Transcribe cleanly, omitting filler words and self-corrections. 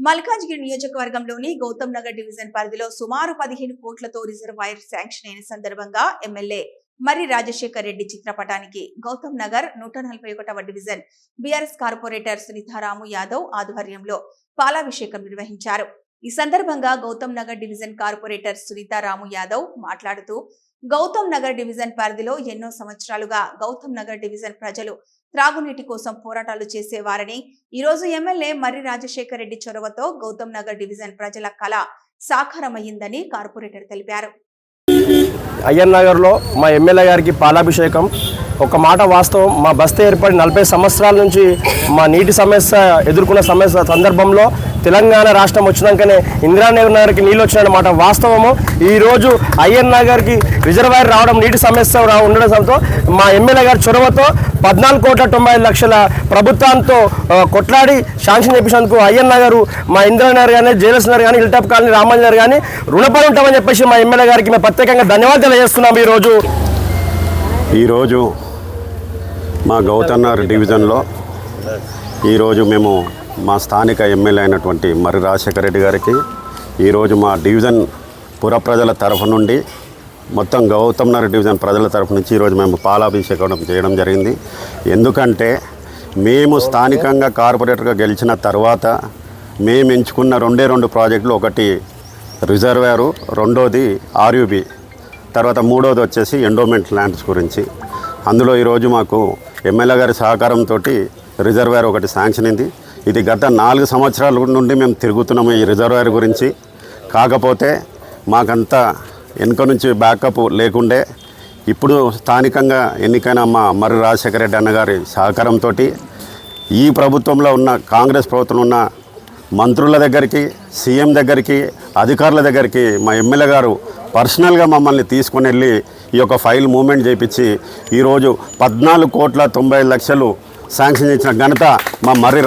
మల్కాజ్గిరి నియోజకవర్గంలోని గౌతమ్ నగర్ డివిజన్ పరిధిలో సుమారు 15 కోట్లతో రిజర్వాయర్ శాంక్షన్ అయిన సందర్భంగా ఎమ్మెల్యే మర్రి రాజశేఖర్ రెడ్డి చిత్రపటానికి గౌతమ్ నగర్ 141వ division BRS corporator Sunitharamu Yadav ఆధ్వర్యంలో పాలాభిషేకం నిర్వహించారు। ఈ సందర్భంగా గౌతమ్ నగర్ డివిజన్ కార్పొరేటర్ సునీతారాము యాదవ్ మాట్లాడుతూ గౌతమ్ నగర్ డివిజన్ పరిధిలో ఎన్నో సంవత్సరాలుగా గౌతమ్ నగర్ డివిజన్ ప్రజలు త్రాగునీటి కోసం పోరాటాలు చేసేవారని ఈ రోజు ఎమ్మెల్యే మర్రి రాజశేఖర్ రెడ్డి చొరవతో గౌతమ్ నగర్ డివిజన్ ప్రజల కళ సాకారమైందని కార్పొరేటర్ తెలిపారు। అయ్యన్ నగర్లో మా ఎమ్మెల్యే గారికి పాలాభిషేకం ఒక మాట వాస్తవం। మా బస్తీ ఏర్పడి 40 సంవత్సరాల నుంచి మా నీటి సమస్య ఎదుర్కొన్న సందర్భంలో తెలంగాణ రాష్ట్రం వచ్చినాకనే ఇందిరానగర్కి నీళ్ళు వచ్చిన మాట వాస్తవము। ఈరోజు అయ్యన్ నగర్కి రిజర్వాయర్ రావడం నీటి సమస్య ఉండడంతో మా ఎమ్మెల్యే గారి చొరవతో 14,95,00,000 ప్రభుత్వంతో కొట్లాడి శాంక్షన్ చేపించినందుకు అయ్యన్ నగర్ మా ఇందిరానగర్ కానీ జేఎల్ఎస్ నగర్ కానీ హిల్టాప్ కాలనీ రామాంజ నగర్ కానీ రుణపడి ఉంటామని చెప్పేసి మా ఎమ్మెల్యే గారికి మేము ప్రత్యేకంగా ధన్యవాదాలు తెలియజేస్తున్నాం। ఈరోజు మా గౌతమ్ నగర్ డివిజన్లో ఈరోజు మేము మా స్థానిక ఎమ్మెల్యే అయినటువంటి మర్రి రాజశేఖర్ రెడ్డి గారికి ఈరోజు మా డివిజన్ పుర ప్రజల తరఫు నుండి మొత్తం గౌతమ్ నగర్ డివిజన్ ప్రజల తరఫు నుంచి ఈరోజు మేము పాలాభిషేకం చేయడం జరిగింది। ఎందుకంటే మేము స్థానికంగా కార్పొరేటర్గా గెలిచిన తర్వాత మేము ఎంచుకున్న రెండు ప్రాజెక్టులు, ఒకటి రిజర్వాయరు, రెండోది ఆర్యూబీ, తర్వాత మూడోది వచ్చేసి ఎండోమెంట్ ల్యాండ్స్ గురించి। అందులో ఈరోజు మాకు ఎమ్మెల్యే గారి సహకారంతో రిజర్వాయర్ ఒకటి శాంక్షన్ అయింది। ఇది గత 4 సంవత్సరాల నుండి మేము తిరుగుతున్నాము ఈ రిజర్వాయర్ గురించి। కాకపోతే మాకంతా వెనుక నుంచి బ్యాకప్ లేకుండే ఇప్పుడు స్థానికంగా ఎన్నికైన మా మర్రి రాజశేఖర రెడ్డి అన్నగారి సహకారంతో ఈ ప్రభుత్వంలో ఉన్న కాంగ్రెస్ ప్రభుత్వంలో ఉన్న మంత్రుల దగ్గరికి, సీఎం దగ్గరికి, అధికారుల దగ్గరికి మా ఎమ్మెల్యే గారు పర్సనల్గా మమ్మల్ని తీసుకుని వెళ్ళి ఈ యొక్క ఫైల్ మూవ్మెంట్ చేయించి ఈరోజు 14,95,00,000 శాంక్షన్ చేసిన ఘనత మా మర్రి